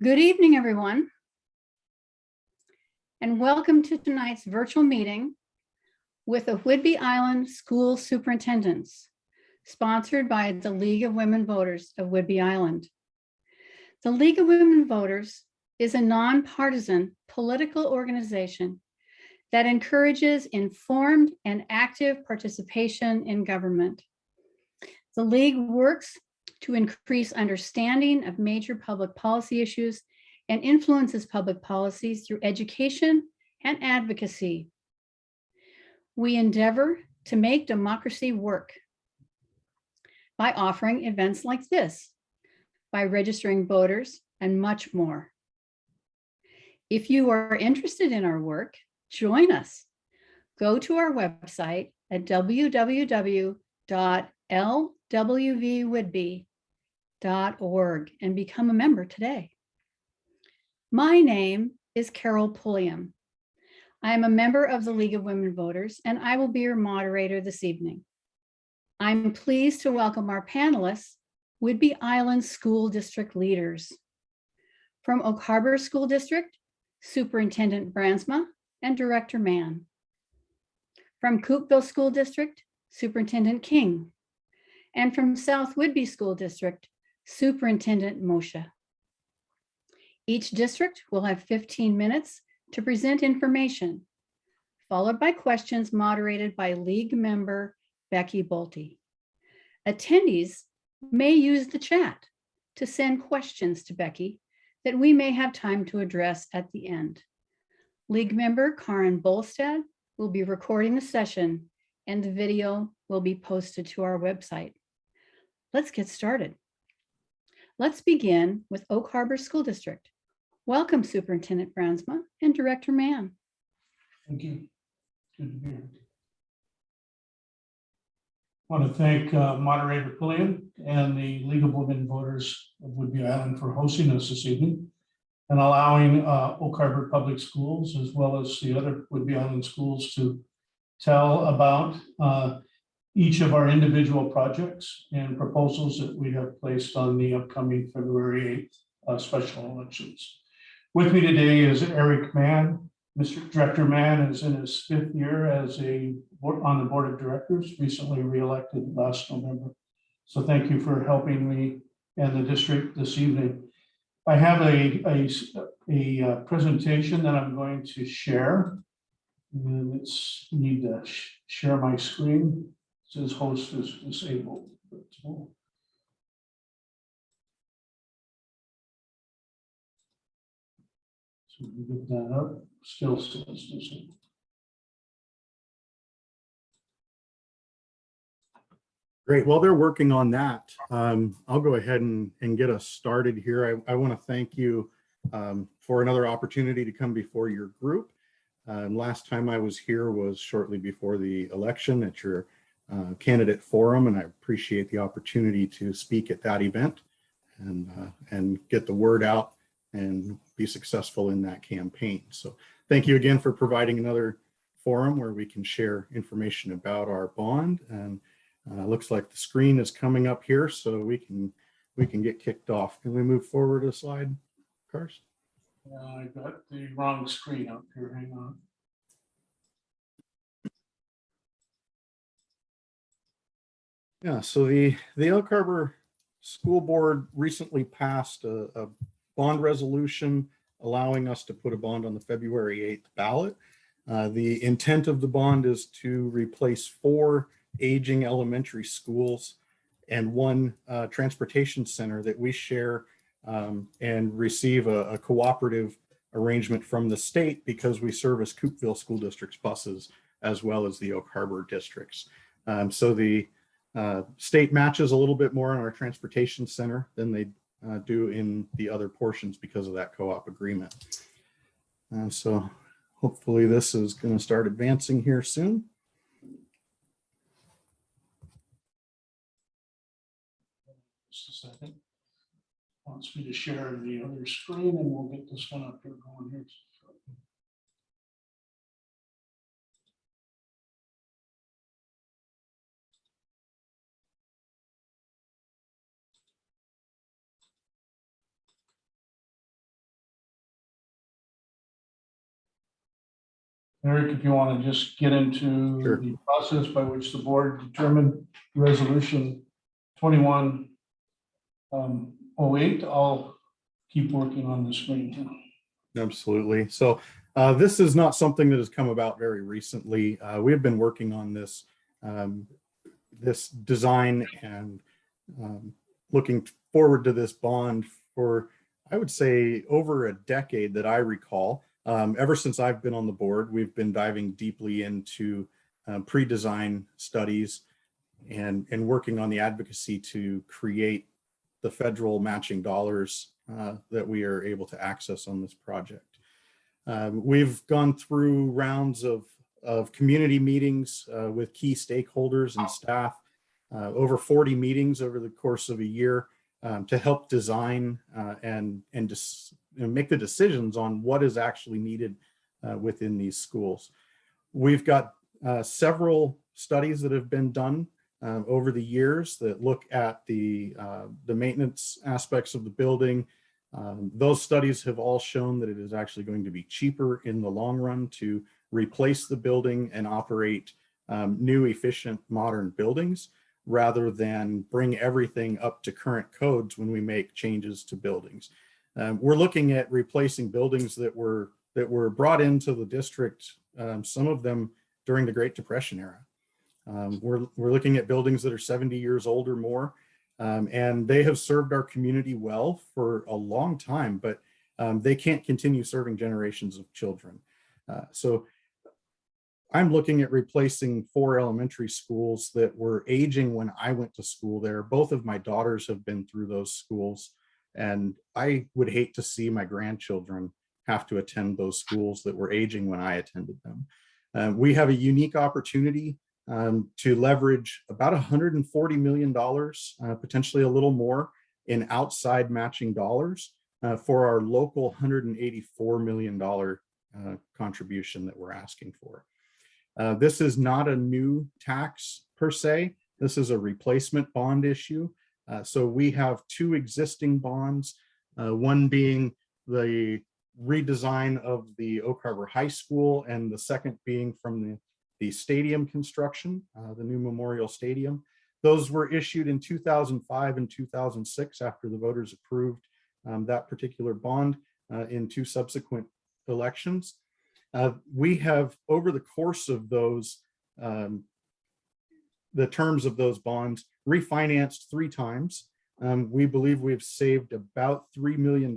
Good evening, everyone, and welcome to tonight's virtual meeting with the Whidbey Island School Superintendents, sponsored by the League of Women Voters of Whidbey Island. The League of Women Voters is a nonpartisan political organization that encourages informed and active participation in government. The League works to increase understanding of major public policy issues and influences public policies through education and advocacy. We endeavor to make democracy work by offering events like this, by registering voters, and much more. If you are interested in our work, join us. Go to our website at www.lwvwhidbey.org and become a member today. My name is Carol Pulliam. I am a member of the League of Women Voters, and I will be your moderator this evening. I'm pleased to welcome our panelists, Whidbey Island School District leaders. From Oak Harbor School District, Superintendent Brandsma and Director Mann. From Coupeville School District, Superintendent King. And from South Whidbey School District, Superintendent Moccia. Each district will have 15 minutes to present information, followed by questions moderated by League member Becky Bolte. Attendees may use the chat to send questions to Becky that we may have time to address at the end. League member Karen Bolstad will be recording the session and the video will be posted to our website. Let's get started. Let's begin with Oak Harbor School District. Welcome, Superintendent Brandsma and Director Mann. Thank you. Good to be here. I want to thank Moderator Pulliam and the League of Women Voters of Whidbey Island for hosting us this evening and allowing Oak Harbor Public Schools, as well as the other Whidbey Island schools, to tell about each of our individual projects and proposals that we have placed on the upcoming February 8th special elections. With me today is Erik Mann. Mr. Director Mann is in his 5th year as on the board of directors, recently re-elected last November. So thank you for helping me and the district this evening. I have a presentation that I'm going to share. And let's need to share my screen. It says host is disabled. So we get that up, still says disabled. Great. While they're working on that, I'll go ahead and get us started here. I want to thank you for another opportunity to come before your group. Last time I was here was shortly before the election at your candidate forum, and I appreciate the opportunity to speak at that event and get the word out and be successful in that campaign. So thank you again for providing another forum where we can share information about our bond. And looks like the screen is coming up here, so we can get kicked off. Can we move forward a slide, Karst? I got the wrong screen up here. Hang on. Yeah, so the Oak Harbor School Board recently passed a bond resolution allowing us to put a bond on the February 8th ballot. The intent of the bond is to replace 4 aging elementary schools and 1 transportation center that we share and receive a cooperative arrangement from the state because we service Coupeville School District's buses as well as the Oak Harbor districts. So the state matches a little bit more on our transportation center than they do in the other portions because of that co-op agreement. So hopefully this is going to start advancing here soon. Just a second. Wants me to share the other screen and we'll get this one up here going here. Erik, if you want to just get into Sure. the process by which the board determined resolution 2108, I'll keep working on the screen. Absolutely. So this is not something that has come about very recently. We have been working on this this design and looking forward to this bond for, I would say, over a decade that I recall. Ever since I've been on the board, we've been diving deeply into pre-design studies and working on the advocacy to create the federal matching dollars that we are able to access on this project. We've gone through rounds of community meetings with key stakeholders and staff, over 40 meetings over the course of a year to help design and make the decisions on what is actually needed within these schools. We've got several studies that have been done over the years that look at the maintenance aspects of the building. Those studies have all shown that it is actually going to be cheaper in the long run to replace the building and operate new, efficient, modern buildings rather than bring everything up to current codes when we make changes to buildings. We're looking at replacing buildings that were brought into the district, some of them during the Great Depression era. We're looking at buildings that are 70 years old or more, and they have served our community well for a long time, but they can't continue serving generations of children. So I'm looking at replacing 4 elementary schools that were aging when I went to school there. Both of my daughters have been through those schools, and I would hate to see my grandchildren have to attend those schools that were aging when I attended them. We have a unique opportunity to leverage about $140 million, potentially a little more, in outside matching dollars for our local $184 million contribution that we're asking for. This is not a new tax per se. This is a replacement bond issue. So we have 2 existing bonds, one being the redesign of the Oak Harbor High School, and the second being from the stadium construction, the new Memorial Stadium. Those were issued in 2005 and 2006 after the voters approved that particular bond in 2 subsequent elections. We have, over the course of those, the terms of those bonds, refinanced 3 times. We believe we've saved about $3 million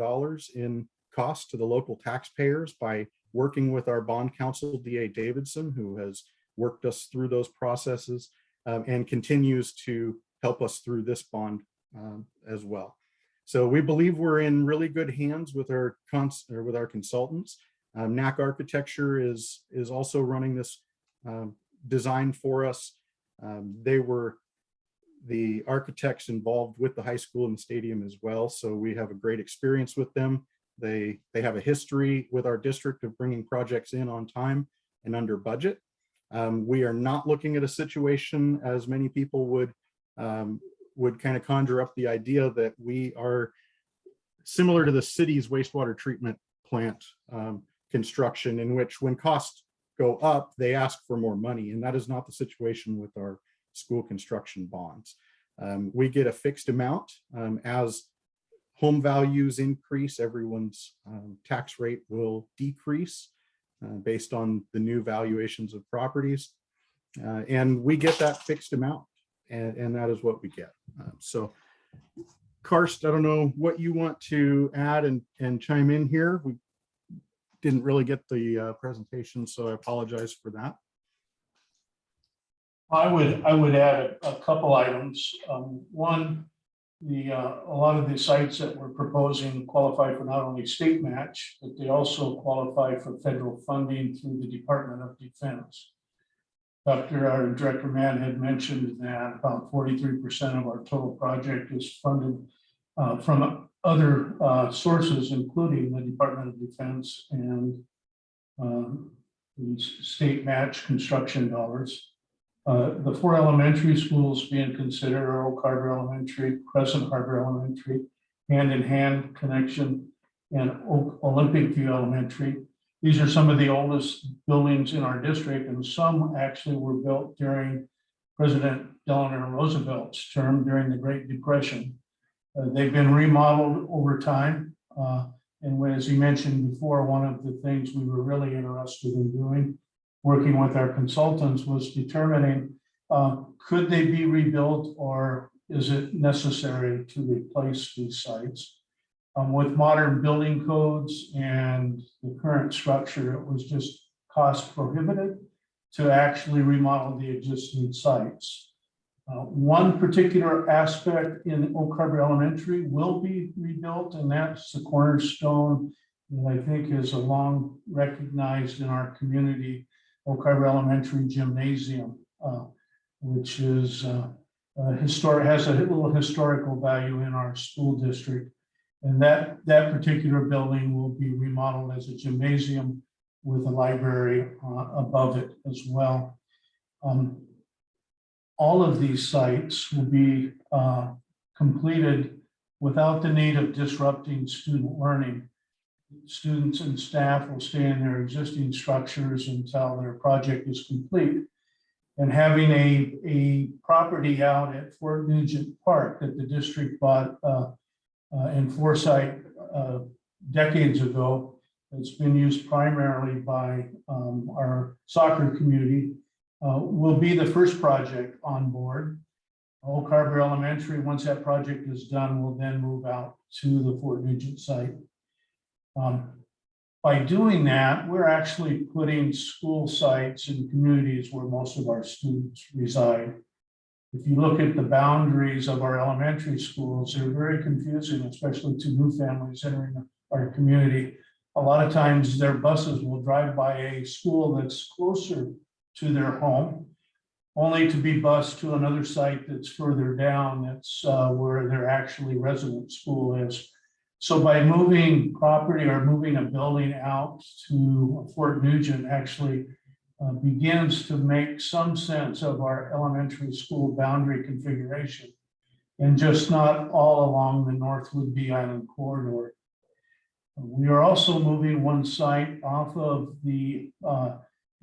in cost to the local taxpayers by working with our bond counsel, D.A. Davidson, who has worked us through those processes and continues to help us through this bond as well. So we believe we're in really good hands with our consultants. NAC Architecture is also running this design for us. They were the architects involved with the high school and the stadium as well, so we have a great experience with them. They have a history with our district of bringing projects in on time and under budget. We are not looking at a situation, as many people would kind of conjure up the idea that we are similar to the city's wastewater treatment plant construction, in which when costs go up, they ask for more money. And that is not the situation with our school construction bonds. We get a fixed amount. As home values increase, everyone's tax rate will decrease based on the new valuations of properties. And we get that fixed amount, and that is what we get. So Karst, I don't know what you want to add and chime in here. We didn't really get the presentation, so I apologize for that. I would add a couple items. One, a lot of the sites that we're proposing qualify for not only state match, but they also qualify for federal funding through the Department of Defense. Our Director Mann had mentioned that about 43% of our total project is funded from other sources, including the Department of Defense and the state match construction dollars. The 4 elementary schools being considered are Oak Harbor Elementary, Crescent Harbor Elementary, Hand in Hand Connection, and Olympic View Elementary. These are some of the oldest buildings in our district, and some actually were built during President Delano Roosevelt's term during the Great Depression. They've been remodeled over time. And as he mentioned before, one of the things we were really interested in doing, working with our consultants, was determining could they be rebuilt or is it necessary to replace these sites? With modern building codes and the current structure, it was just cost prohibitive to actually remodel the existing sites. One particular aspect in Oak Harbor Elementary will be rebuilt, and that's the cornerstone that I think is a long recognized in our community, Oak Harbor Elementary Gymnasium, which is historic, has a little historical value in our school district. And that particular building will be remodeled as a gymnasium with a library above it as well. All of these sites will be completed without the need of disrupting student learning. Students and staff will stay in their existing structures until their project is complete. And having a property out at Fort Nugent Park that the district bought in Forsyth decades ago, it's been used primarily by our soccer community, will be the first project on board. Oak Harbor Elementary, once that project is done, will then move out to the Fort Nugent site. By doing that, we're actually putting school sites in communities where most of our students reside. If you look at the boundaries of our elementary schools, they're very confusing, especially to new families entering our community. A lot of times their buses will drive by a school that's closer to their home, only to be bused to another site that's further down. That's where their actually resident school is. So by moving property or moving a building out to Fort Nugent actually begins to make some sense of our elementary school boundary configuration, and just not all along the North Whidbey Island corridor. We are also moving one site off of the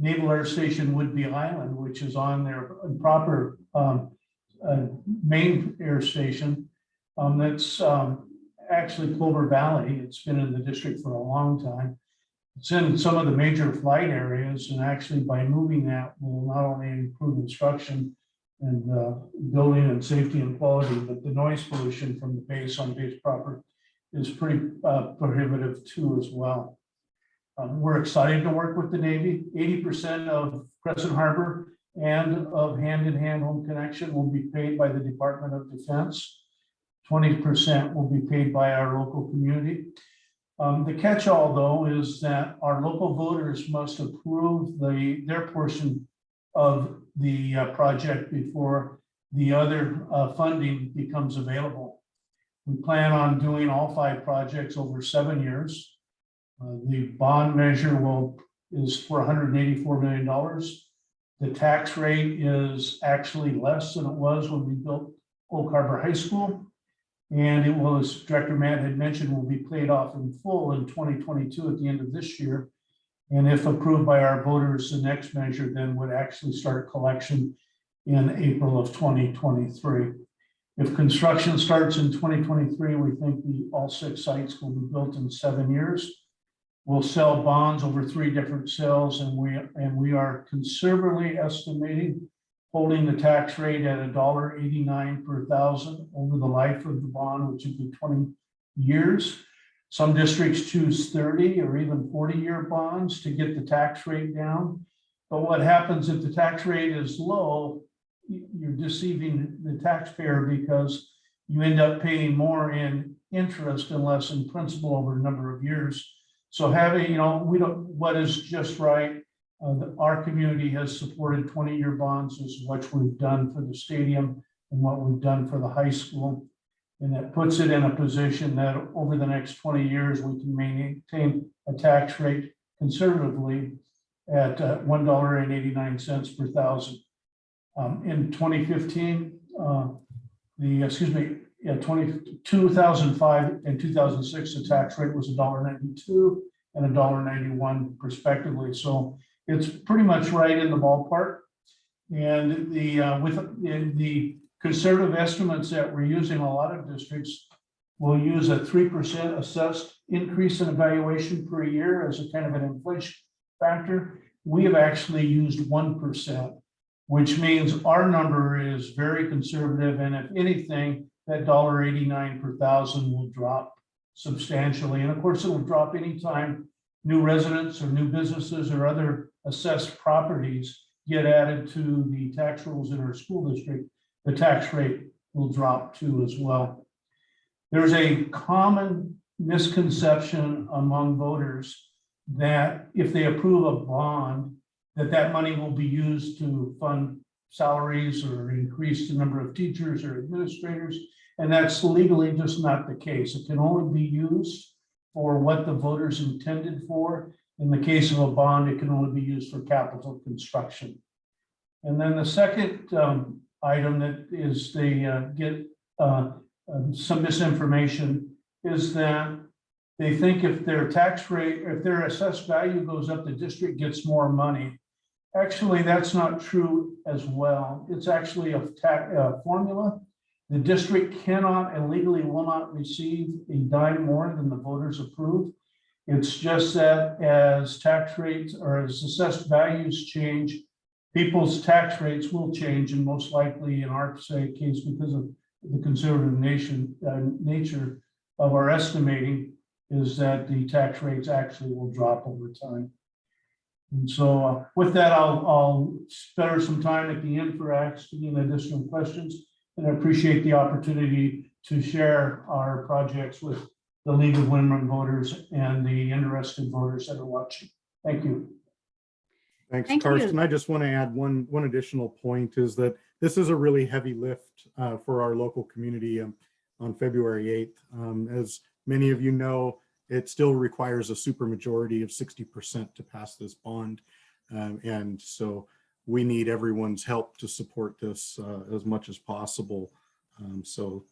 Naval Air Station Whidbey Island, which is on their proper main air station. That's actually Clover Valley. It's been in the district for a long time. It's in some of the major flight areas, and actually by moving that will not only improve instruction and building and safety and quality, but the noise pollution from the base on base proper is pretty prohibitive too as well. We're excited to work with the Navy. 80% of Crescent Harbor and of hand-in-hand home connection will be paid by the Department of Defense. 20% will be paid by our local community. The catch-all, though, is that our local voters must approve their portion of the project before the other funding becomes available. We plan on doing all 5 projects over 7 years. The bond measure is for $184 million. The tax rate is actually less than it was when we built Oak Harbor High School. And it will, as Director Mann had mentioned, will be paid off in full in 2022 at the end of this year. And if approved by our voters, the next measure then would actually start collection in April of 2023. If construction starts in 2023, we think all 6 sites will be built in 7 years. We'll sell bonds over 3 different sales, and we are conservatively estimating holding the tax rate at $1.89 per thousand over the life of the bond, which would be 20 years. Some districts choose 30 or even 40-year bonds to get the tax rate down. But what happens if the tax rate is low, you're deceiving the taxpayer because you end up paying more in interest and less in principal over a number of years. So having, what is just right. Our community has supported 20-year bonds, as what we've done for the stadium and what we've done for the high school. And that puts it in a position that over the next 20 years, we can maintain a tax rate conservatively at $1.89 per thousand. In 2015, 2005 and 2006, the tax rate was $1.92. and $1.91 respectively. So it's pretty much right in the ballpark. And the conservative estimates that we're using, a lot of districts will use a 3% assessed increase in evaluation per year as a kind of an inflation factor. We have actually used 1%, which means our number is very conservative. And if anything, that $1.89 per thousand will drop substantially. And of course, it will drop anytime new residents or new businesses or other assessed properties get added to the tax rolls in our school district. The tax rate will drop too as well. There's a common misconception among voters that if they approve a bond, that money will be used to fund salaries or increase the number of teachers or administrators. And that's legally just not the case. It can only be used for what the voters intended for. In the case of a bond, it can only be used for capital construction. And then the second item that is they get some misinformation is that they think if their tax rate, if their assessed value goes up, the district gets more money. Actually, that's not true as well. It's actually a formula. The district cannot and legally will not receive a dime more than the voters approve. It's just that as tax rates or as assessed values change, people's tax rates will change, and most likely in our case, because of the conservative nature of our estimating, is that the tax rates actually will drop over time. And so with that, I'll spare some time at the end for asking additional questions. And I appreciate the opportunity to share our projects with the League of Women Voters and the interested voters that are watching. Thank you. Thanks, Thank Karst. you. And I just want to add one additional point is that this is a really heavy lift for our local community on February 8th. As many of you know, it still requires a supermajority of 60% to pass this bond. And so we need everyone's help to support this as much as possible. So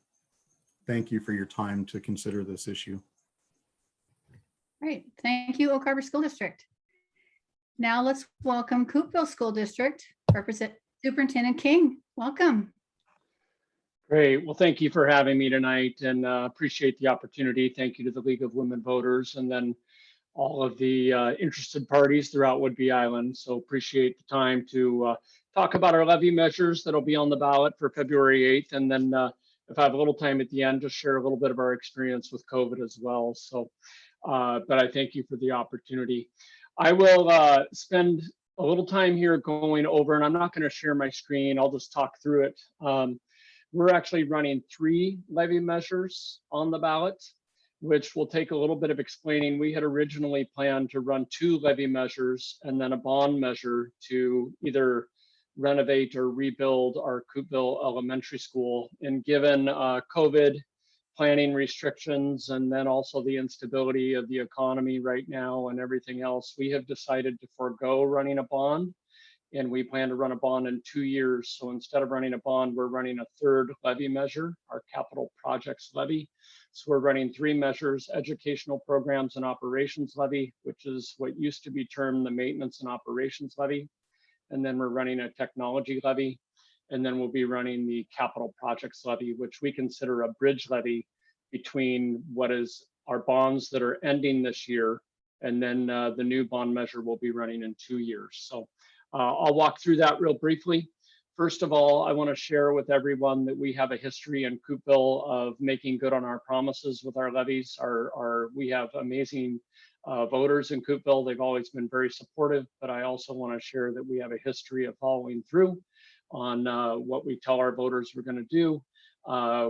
thank you for your time to consider this issue. Great. Thank you, Oak Harbor School District. Now let's welcome Coupeville School District, Superintendent King. Welcome. Great. Well, thank you for having me tonight, and appreciate the opportunity. Thank you to the League of Women Voters and then all of the interested parties throughout Whidbey Island. So appreciate the time to talk about our levy measures that'll be on the ballot for February 8th. And then if I have a little time at the end, just share a little bit of our experience with COVID as well. So, but I thank you for the opportunity. I will spend a little time here going over, and I'm not going to share my screen. I'll just talk through it. We're actually running 3 levy measures on the ballot, which will take a little bit of explaining. We had originally planned to run 2 levy measures and then a bond measure to either renovate or rebuild our Coupeville Elementary School. And given COVID planning restrictions and then also the instability of the economy right now and everything else, we have decided to forego running a bond. And we plan to run a bond in 2 years. So instead of running a bond, we're running a 3rd levy measure, our capital projects levy. So we're running 3 measures: educational programs and operations levy, which is what used to be termed the maintenance and operations levy. And then we're running a technology levy. And then we'll be running the capital projects levy, which we consider a bridge levy between what is our bonds that are ending this year. And then the new bond measure will be running in 2 years. So I'll walk through that real briefly. First of all, I want to share with everyone that we have a history in Coupeville of making good on our promises with our levies. We have amazing voters in Coupeville. They've always been very supportive, but I also want to share that we have a history of following through on what we tell our voters we're going to do.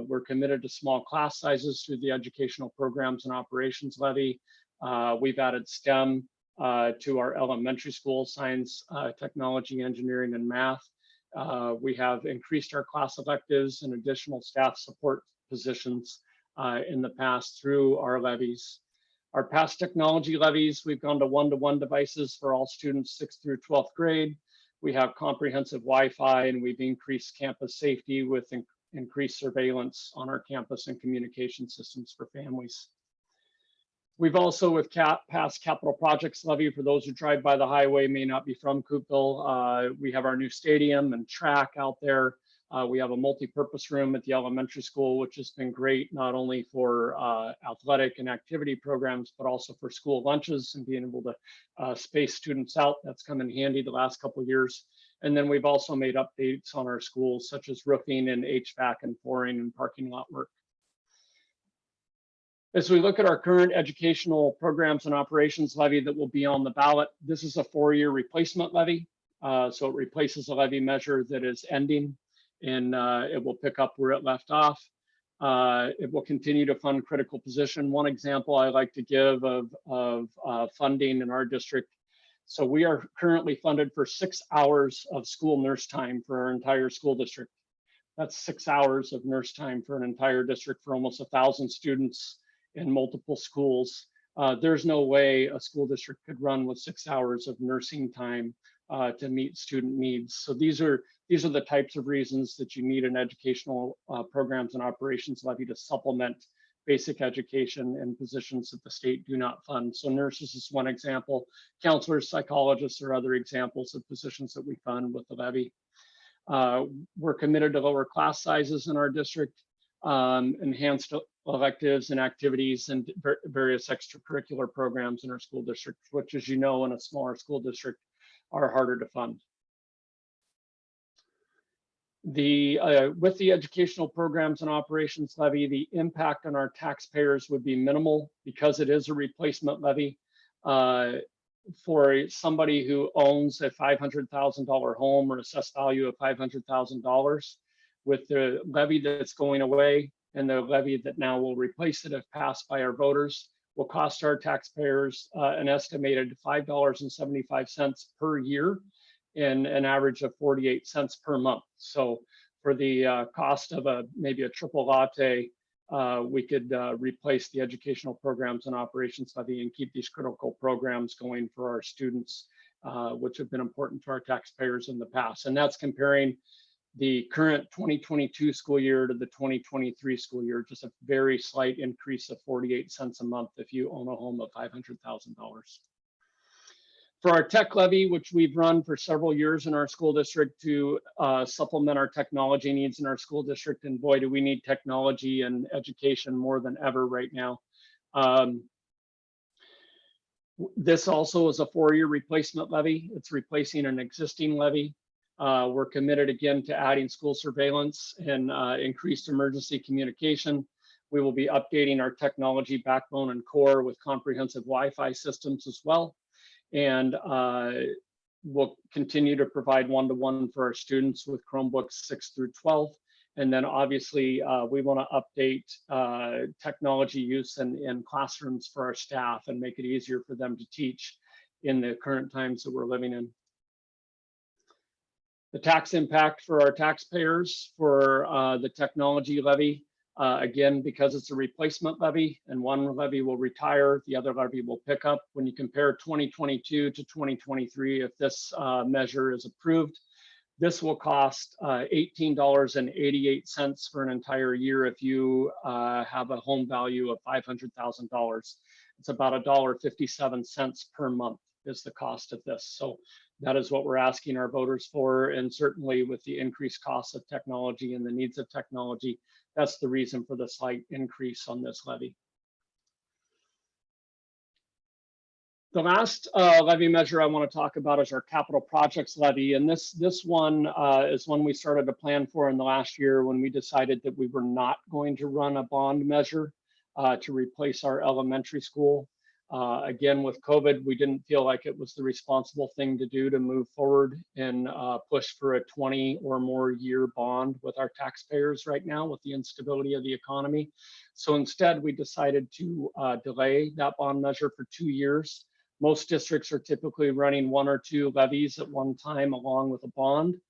We're committed to small class sizes through the educational programs and operations levy. We've added STEM to our elementary school: science, technology, engineering, and math. We have increased our class electives and additional staff support positions in the past through our levies. Our past technology levies, we've gone to one-to-one devices for all students 6th through 12th grade. We have comprehensive Wi-Fi, and we've increased campus safety with increased surveillance on our campus and communication systems for families. We've also with passed capital projects levy. For those who drive by the highway may not be from Coupeville. We have our new stadium and track out there. We have a multi-purpose room at the elementary school, which has been great, not only for athletic and activity programs, but also for school lunches and being able to space students out. That's come in handy the last couple of years. And then we've also made updates on our schools, such as roofing and HVAC and flooring and parking lot work. As we look at our current educational programs and operations levy that will be on the ballot, this is a 4-year replacement levy. So it replaces a levy measure that is ending, and it will pick up where it left off. It will continue to fund critical position. One example I like to give of funding in our district. So we are currently funded for 6 hours of school nurse time for our entire school district. That's 6 hours of nurse time for an entire district for almost 1,000 students in multiple schools. There's no way a school district could run with 6 hours of nursing time to meet student needs. So these are the types of reasons that you need an educational programs and operations levy to supplement basic education and positions that the state do not fund. So nurses is one example. Counselors, psychologists are other examples of positions that we fund with the levy. We're committed to lower class sizes in our district, enhanced electives and activities, and various extracurricular programs in our school district, which, as you know, in a smaller school district are harder to fund. With the educational programs and operations levy, the impact on our taxpayers would be minimal because it is a replacement levy. For somebody who owns a $500,000 home or assessed value of $500,000, with the levy that's going away and the levy that now will replace it if passed by our voters, will cost our taxpayers an estimated $5.75 per year and an average of 48 cents per month. So for the cost of maybe a triple latte, we could replace the educational programs and operations levy and keep these critical programs going for our students, which have been important to our taxpayers in the past. And that's comparing the current 2022 school year to the 2023 school year, just a very slight increase of 48 cents a month if you own a home of $500,000. For our tech levy, which we've run for several years in our school district to supplement our technology needs in our school district, and boy, do we need technology and education more than ever right now. This also is a 4-year replacement levy. It's replacing an existing levy. We're committed again to adding school surveillance and increased emergency communication. We will be updating our technology backbone and core with comprehensive Wi-Fi systems as well. And we'll continue to provide one-to-one for our students with Chromebooks 6 through 12. And then obviously we want to update technology use in classrooms for our staff and make it easier for them to teach in the current times that we're living in. The tax impact for our taxpayers for the technology levy, again, because it's a replacement levy and one levy will retire, the other levy will pick up. When you compare 2022 to 2023, if this measure is approved, this will cost $18.88 for an entire year if you have a home value of $500,000. It's about $1.57 per month is the cost of this. So that is what we're asking our voters for. And certainly with the increased costs of technology and the needs of technology, that's the reason for the slight increase on this levy. The last levy measure I want to talk about is our capital projects levy. And this one is one we started to plan for in the last year when we decided that we were not going to run a bond measure to replace our elementary school. Again, with COVID, we didn't feel like it was the responsible thing to do to move forward and push for a 20 or more year bond with our taxpayers right now with the instability of the economy. So instead, we decided to delay that bond measure for 2 years. Most districts are typically running 1 or 2 levies at one time along with a bond.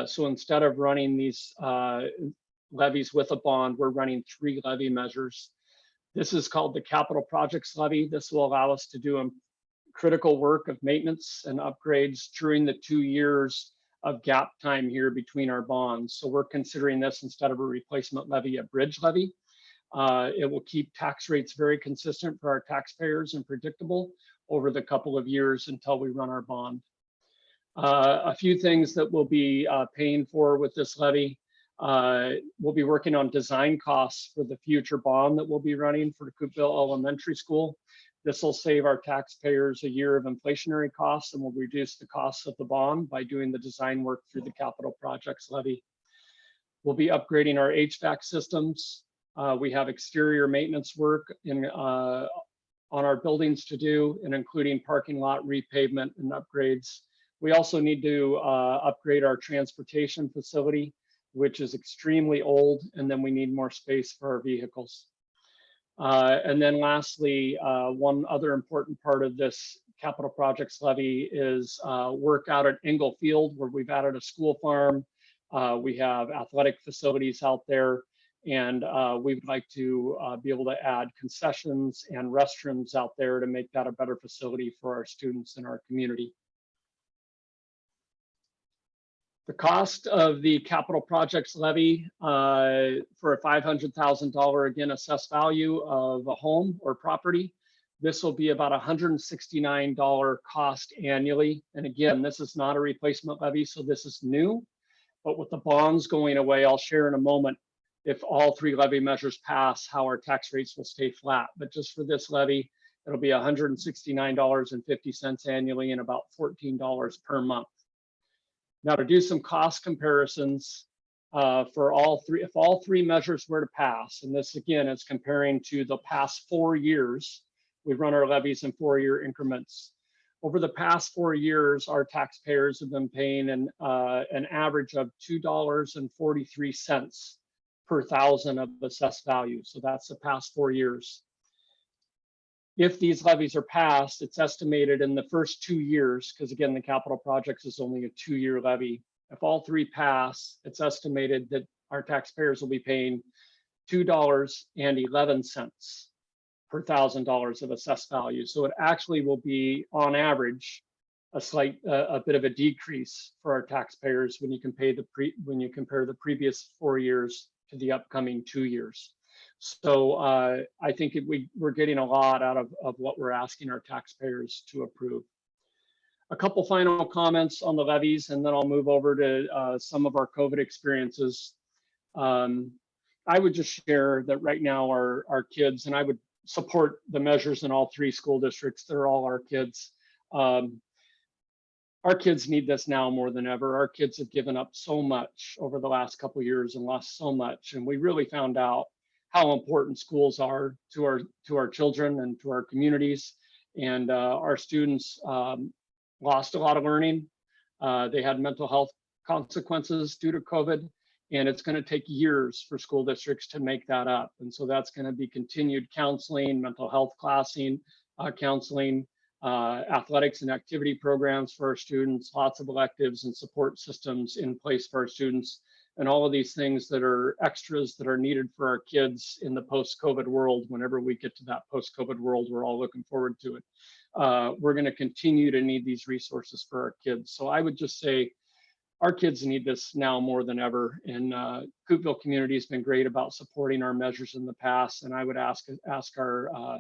So instead of running these levies with a bond, we're running 3 levy measures. This is called the capital projects levy. This will allow us to do critical work of maintenance and upgrades during the 2 years of gap time here between our bonds. So we're considering this instead of a replacement levy, a bridge levy. It will keep tax rates very consistent for our taxpayers and predictable over the couple of years until we run our bond. A few things that we'll be paying for with this levy. We'll be working on design costs for the future bond that we'll be running for Coupeville Elementary School. This will save our taxpayers a year of inflationary costs and will reduce the costs of the bond by doing the design work through the capital projects levy. We'll be upgrading our HVAC systems. We have exterior maintenance work on our buildings to do, and including parking lot repavement and upgrades. We also need to upgrade our transportation facility, which is extremely old, and then we need more space for our vehicles. And then lastly, one other important part of this capital projects levy is work out at Engle Field, where we've added a school farm. We have athletic facilities out there, and we would like to be able to add concessions and restrooms out there to make that a better facility for our students in our community. The cost of the capital projects levy for a $500,000, again, assessed value of a home or property. This will be about $169 cost annually. And again, this is not a replacement levy, so this is new. But with the bonds going away, I'll share in a moment, if all three levy measures pass, how our tax rates will stay flat. But just for this levy, it'll be $169.50 annually and about $14 per month. Now, to do some cost comparisons for all three, if all three measures were to pass, and this again is comparing to the past 4 years, we run our levies in 4-year increments. Over the past 4 years, our taxpayers have been paying an average of $2.43 per thousand of assessed value. So that's the past 4 years. If these levies are passed, it's estimated in the first 2 years, because again, the capital projects is only a 2-year levy. If all three pass, it's estimated that our taxpayers will be paying $2.11 per $1,000 of assessed value. So it actually will be, on average, a bit of a decrease for our taxpayers when you compare the previous 4 years to the upcoming 2 years. So I think we're getting a lot out of what we're asking our taxpayers to approve. A couple final comments on the levies, and then I'll move over to some of our COVID experiences. I would just share that right now our kids, and I would support the measures in all 3 school districts. They're all our kids. Our kids need this now more than ever. Our kids have given up so much over the last couple of years and lost so much, and we really found out how important schools are to our children and to our communities. And our students lost a lot of learning. They had mental health consequences due to COVID, and it's going to take years for school districts to make that up. And so that's going to be continued counseling, mental health counseling, athletics and activity programs for our students, lots of electives and support systems in place for our students, and all of these things that are extras that are needed for our kids in the post-COVID world. Whenever we get to that post-COVID world, we're all looking forward to it. We're going to continue to need these resources for our kids. So I would just say our kids need this now more than ever. And Coupeville community has been great about supporting our measures in the past. And I would ask our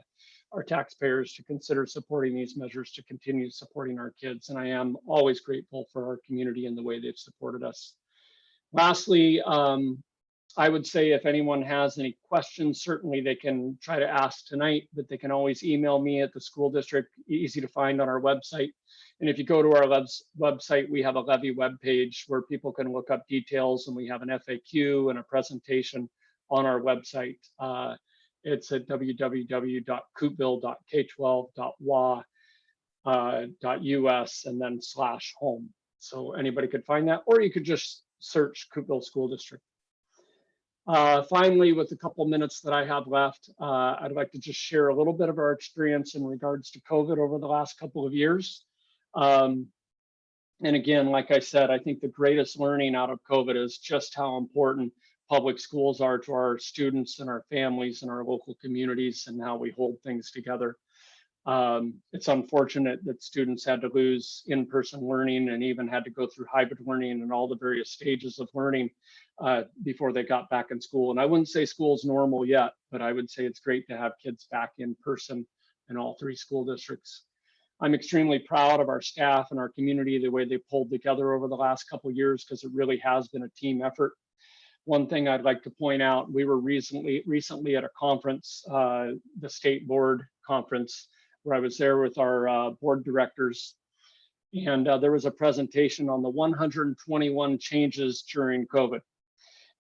taxpayers to consider supporting these measures to continue supporting our kids. And I am always grateful for our community and the way they've supported us. Lastly, I would say if anyone has any questions, certainly they can try to ask tonight, but they can always email me at the school district, easy to find on our website. And if you go to our website, we have a levy webpage where people can look up details, and we have an FAQ and a presentation on our website. It's at www.coupeville.k12.wa.us and then /home. So anybody could find that, or you could just search Coupeville School District. Finally, with a couple minutes that I have left, I'd like to just share a little bit of our experience in regards to COVID over the last couple of years. And again, like I said, I think the greatest learning out of COVID is just how important public schools are to our students and our families and our local communities and how we hold things together. It's unfortunate that students had to lose in-person learning and even had to go through hybrid learning and all the various stages of learning before they got back in school. And I wouldn't say school's normal yet, but I would say it's great to have kids back in person in all 3 school districts. I'm extremely proud of our staff and our community, the way they pulled together over the last couple of years, because it really has been a team effort. One thing I'd like to point out, we were recently at a conference, the state board conference, where I was there with our board directors. And there was a presentation on the 121 changes during COVID.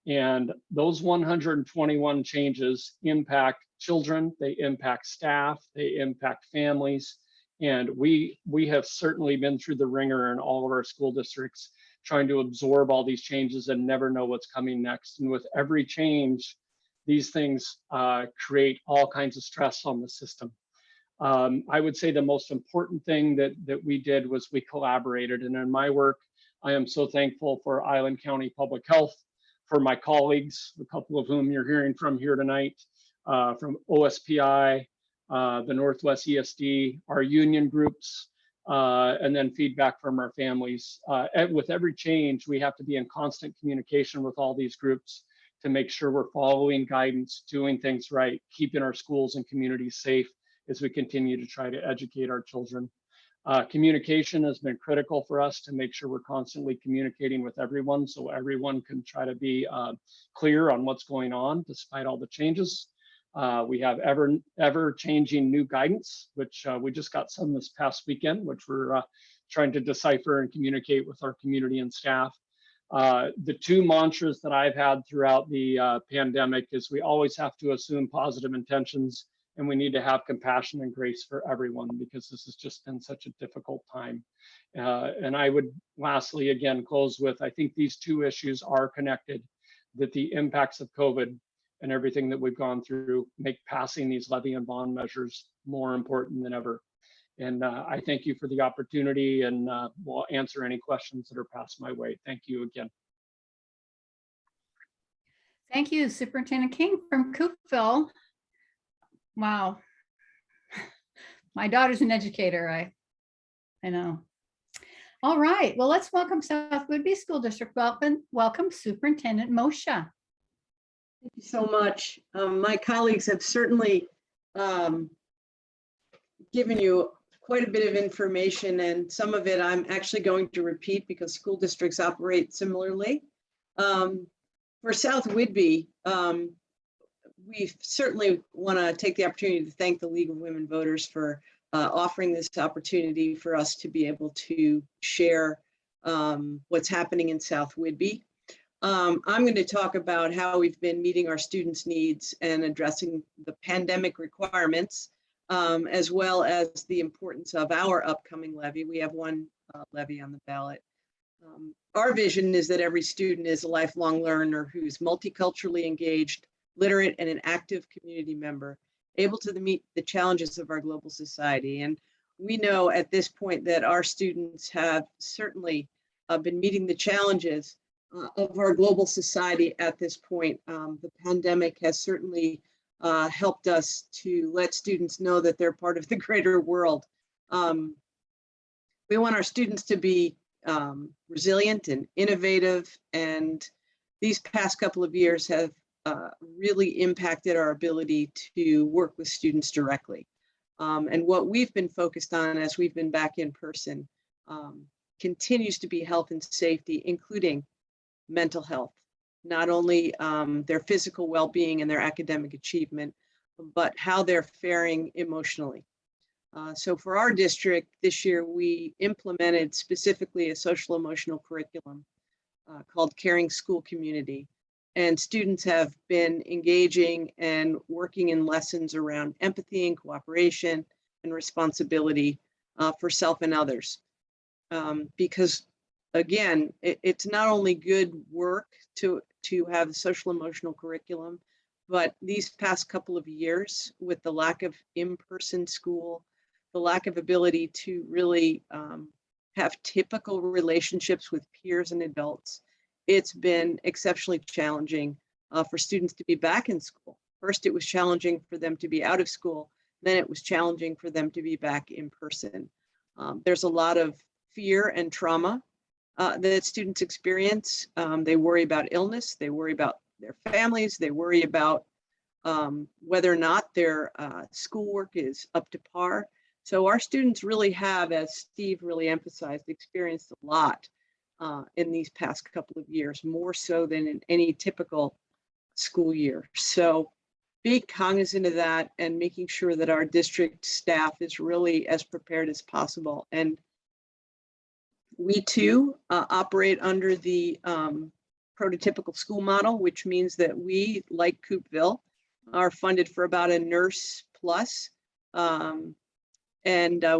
And those 121 changes impact children, they impact staff, they impact families. And we have certainly been through the ringer in all of our school districts, trying to absorb all these changes and never know what's coming next. And with every change, these things create all kinds of stress on the system. I would say the most important thing that we did was we collaborated. And in my work, I am so thankful for Island County Public Health, for my colleagues, a couple of whom you're hearing from here tonight, from OSPI, the Northwest ESD, our union groups, and then feedback from our families. With every change, we have to be in constant communication with all these groups to make sure we're following guidance, doing things right, keeping our schools and communities safe as we continue to try to educate our children. Communication has been critical for us to make sure we're constantly communicating with everyone so everyone can try to be clear on what's going on despite all the changes. We have ever changing new guidance, which we just got some this past weekend, which we're trying to decipher and communicate with our community and staff. The 2 mantras that I've had throughout the pandemic is we always have to assume positive intentions, and we need to have compassion and grace for everyone, because this has just been such a difficult time. And I would lastly, again, close with, I think these 2 issues are connected, that the impacts of COVID and everything that we've gone through make passing these levy and bond measures more important than ever. And I thank you for the opportunity, and will answer any questions that are passed my way. Thank you again. Thank you, Superintendent King from Coupeville. Wow. My daughter's an educator, I know. All right, well, let's welcome South Whidbey School District. Welcome Superintendent Moccia. Thank you so much. My colleagues have certainly given you quite a bit of information, and some of it I'm actually going to repeat because school districts operate similarly. For South Whidbey, we certainly want to take the opportunity to thank the League of Women Voters for offering this opportunity for us to be able to share what's happening in South Whidbey. I'm going to talk about how we've been meeting our students' needs and addressing the pandemic requirements, as well as the importance of our upcoming levy. We have 1 levy on the ballot. Our vision is that every student is a lifelong learner who's multiculturally engaged, literate, and an active community member, able to meet the challenges of our global society. And we know at this point that our students have certainly been meeting the challenges of our global society at this point. The pandemic has certainly helped us to let students know that they're part of the greater world. We want our students to be resilient and innovative, and these past couple of years have really impacted our ability to work with students directly. And what we've been focused on as we've been back in person continues to be health and safety, including mental health, not only their physical well-being and their academic achievement, but how they're faring emotionally. So for our district this year, we implemented specifically a social emotional curriculum called Caring School Community. And students have been engaging and working in lessons around empathy and cooperation and responsibility for self and others. Because again, it's not only good work to have a social emotional curriculum, but these past couple of years with the lack of in-person school, the lack of ability to really have typical relationships with peers and adults, it's been exceptionally challenging for students to be back in school. First, it was challenging for them to be out of school, then it was challenging for them to be back in person. There's a lot of fear and trauma that students experience. They worry about illness, they worry about their families, they worry about whether or not their schoolwork is up to par. So our students really have, as Steve really emphasized, experienced a lot in these past couple of years, more so than in any typical school year. So being cognizant of that and making sure that our district staff is really as prepared as possible. And we too operate under the prototypical school model, which means that we, like Coupeville, are funded for about a nurse plus. And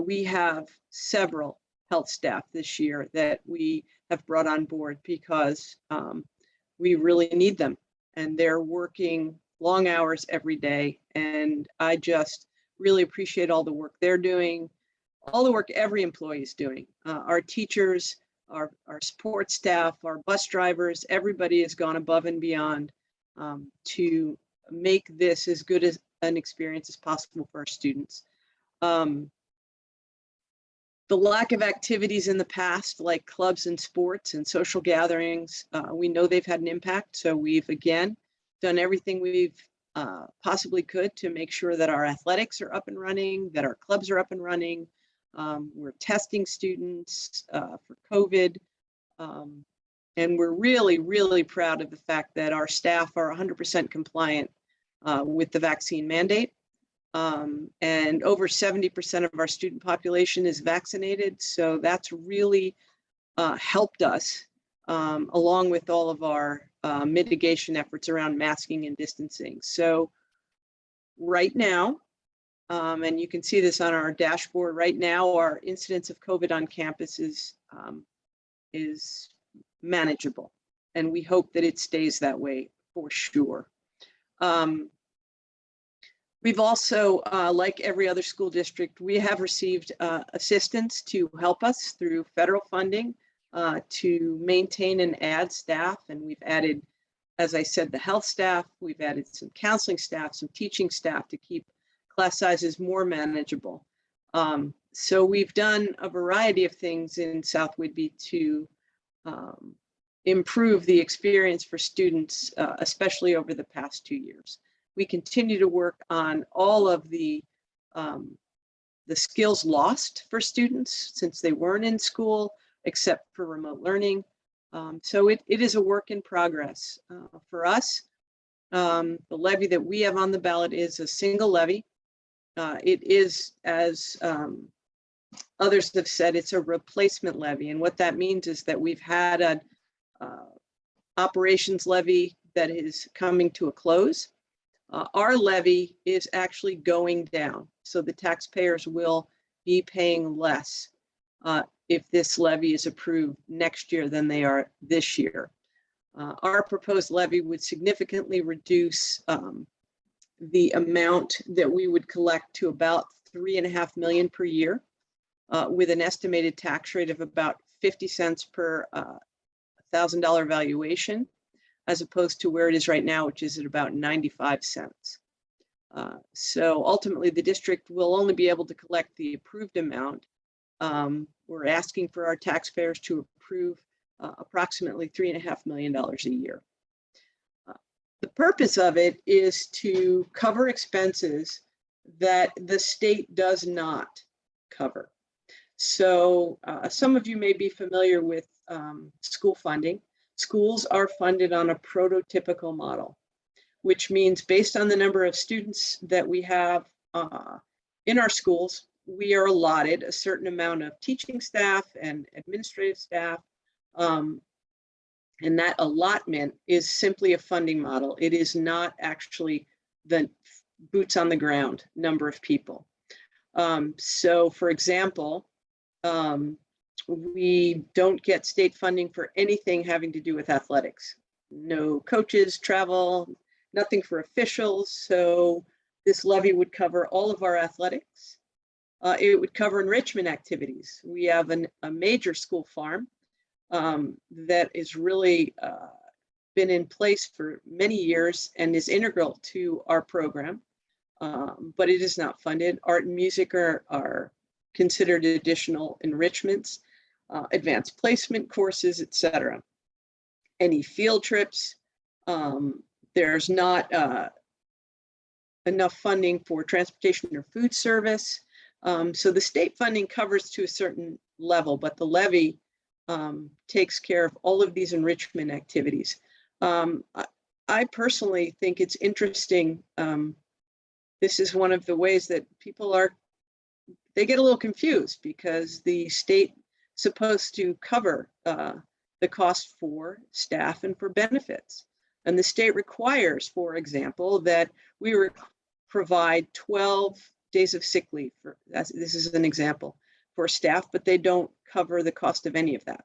we have several health staff this year that we have brought on board because we really need them. And they're working long hours every day. And I just really appreciate all the work they're doing, all the work every employee is doing. Our teachers, our support staff, our bus drivers, everybody has gone above and beyond to make this as good as an experience as possible for our students. The lack of activities in the past, like clubs and sports and social gatherings, we know they've had an impact. So we've, again, done everything we've possibly could to make sure that our athletics are up and running, that our clubs are up and running. We're testing students for COVID. And we're really, really proud of the fact that our staff are 100% compliant with the vaccine mandate. And over 70% of our student population is vaccinated. So that's really helped us along with all of our mitigation efforts around masking and distancing. So right now, and you can see this on our dashboard, right now, our incidence of COVID on campus is manageable. And we hope that it stays that way for sure. We've also, like every other school district, we have received assistance to help us through federal funding to maintain and add staff. And we've added, as I said, the health staff, we've added some counseling staff, some teaching staff to keep class sizes more manageable. So we've done a variety of things in South Whidbey to improve the experience for students, especially over the past 2 years. We continue to work on all of the skills lost for students since they weren't in school, except for remote learning. So it is a work in progress. For us, the levy that we have on the ballot is a single levy. It is, as others have said, it's a replacement levy. And what that means is that we've had an operations levy that is coming to a close. Our levy is actually going down. So the taxpayers will be paying less if this levy is approved next year than they are this year. Our proposed levy would significantly reduce the amount that we would collect to about $3.5 million per year with an estimated tax rate of about 50 cents per $1,000 valuation, as opposed to where it is right now, which is at about 95 cents. So ultimately, the district will only be able to collect the approved amount. We're asking for our taxpayers to approve approximately $3.5 million a year. The purpose of it is to cover expenses that the state does not cover. So some of you may be familiar with school funding. Schools are funded on a prototypical model, which means based on the number of students that we have in our schools, we are allotted a certain amount of teaching staff and administrative staff. And that allotment is simply a funding model. It is not actually the boots on the ground number of people. So for example, we don't get state funding for anything having to do with athletics. No coaches, travel, nothing for officials. So this levy would cover all of our athletics. It would cover enrichment activities. We have a major school farm that is really been in place for many years and is integral to our program. but it is not funded. Art and music are considered additional enrichments, advanced placement courses, etc. Any field trips, there's not enough funding for transportation or food service. So the state funding covers to a certain level, but the levy takes care of all of these enrichment activities. I personally think it's interesting. This is one of the ways that people they get a little confused because the state is supposed to cover the cost for staff and for benefits. And the state requires, for example, that we provide 12 days of sick leave. This is an example for staff, but they don't cover the cost of any of that.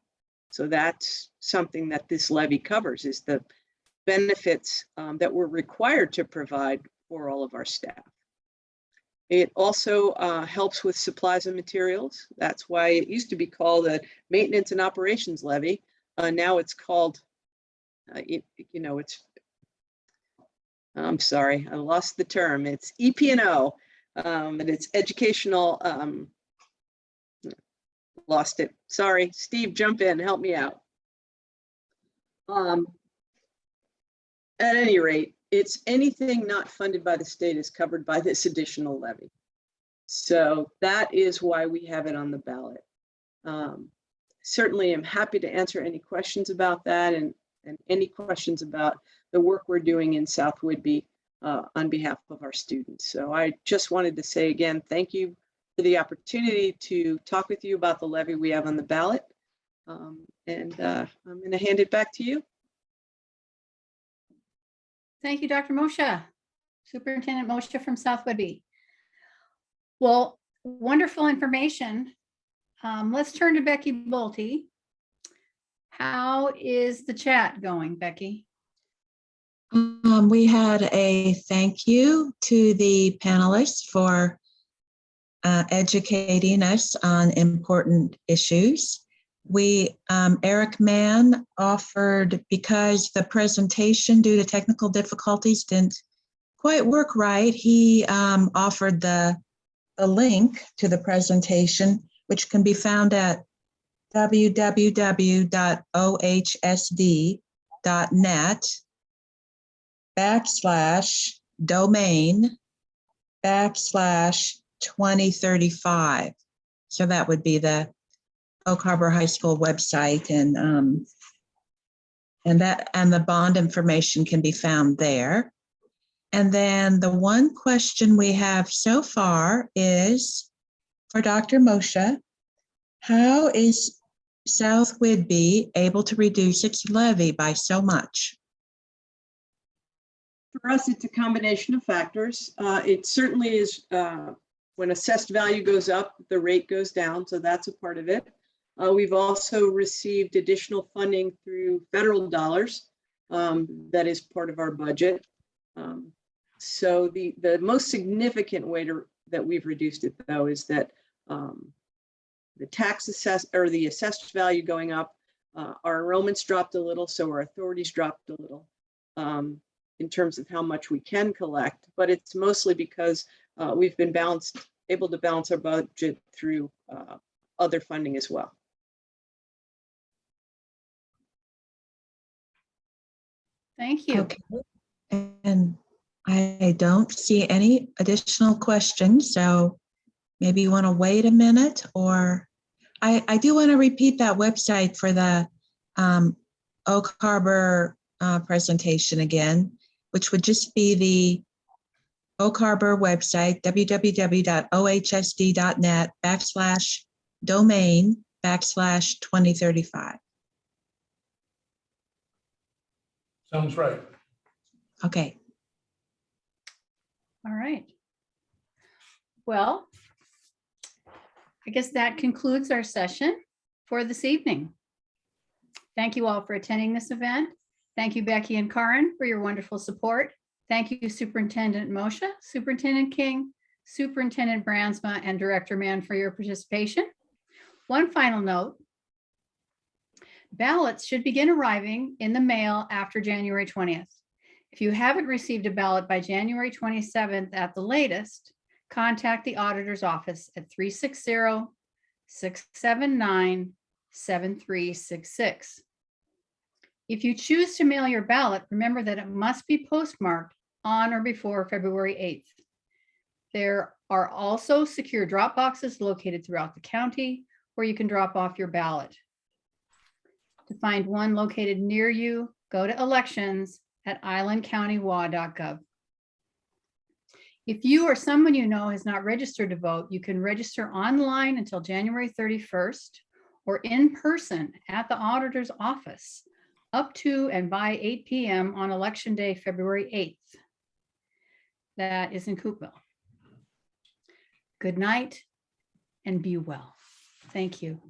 So that's something that this levy covers, is the benefits that we're required to provide for all of our staff. It also helps with supplies and materials. That's why it used to be called a maintenance and operations levy. Now it's called, I'm sorry, I lost the term. It's EP&O, and it's educational, lost it. Sorry, Steve, jump in, help me out. At any rate, it's anything not funded by the state is covered by this additional levy. So that is why we have it on the ballot. Certainly am happy to answer any questions about that and any questions about the work we're doing in South Whidbey on behalf of our students. So I just wanted to say again, thank you for the opportunity to talk with you about the levy we have on the ballot. I'm going to hand it back to you. Thank you, Dr. Moccia, Superintendent Moccia from South Whidbey. Well, wonderful information. Let's turn to Becky Bolte. How is the chat going, Becky? We had a thank you to the panelists for educating us on important issues. Erik Mann offered, because the presentation due to technical difficulties didn't quite work right, he offered the link to the presentation, which can be found at www.ohsd.net/domain/2035. So that would be the Oak Harbor High School website, and the bond information can be found there. And then the one question we have so far is for Dr. Moccia. How is South Whidbey able to reduce its levy by so much? For us, it's a combination of factors. It certainly is when assessed value goes up, the rate goes down. So that's a part of it. We've also received additional funding through federal dollars that is part of our budget. So the most significant way that we've reduced it, though, is that the the assessed value going up, our enrollments dropped a little, so our authorities dropped a little in terms of how much we can collect. But it's mostly because we've been able to balance our budget through other funding as well. Thank you. Okay. And I don't see any additional questions, so maybe you want to wait a minute, or I do want to repeat that website for the Oak Harbor presentation again, which would just be the Oak Harbor website, www.ohsd.net/domain/2035. Sounds right. Okay. All right. Well, I guess that concludes our session for this evening. Thank you all for attending this event. Thank you, Becky and Karin, for your wonderful support. Thank you, Superintendent Moccia, Superintendent King, Superintendent Brandsma, and Director Mann for your participation. One final note. Ballots should begin arriving in the mail after January 20th. If you haven't received a ballot by January 27th at the latest, contact the auditor's office at 360-679-7366. If you choose to mail your ballot, remember that it must be postmarked on or before February 8th. There are also secure drop boxes located throughout the county where you can drop off your ballot. To find one located near you, go to elections@islandcountywa.gov. If you or someone you know has not registered to vote, you can register online until January 31st or in person at the auditor's office up to and by 8 p.m. on Election Day, February 8th. That is in Coupeville. Good night and be well. Thank you.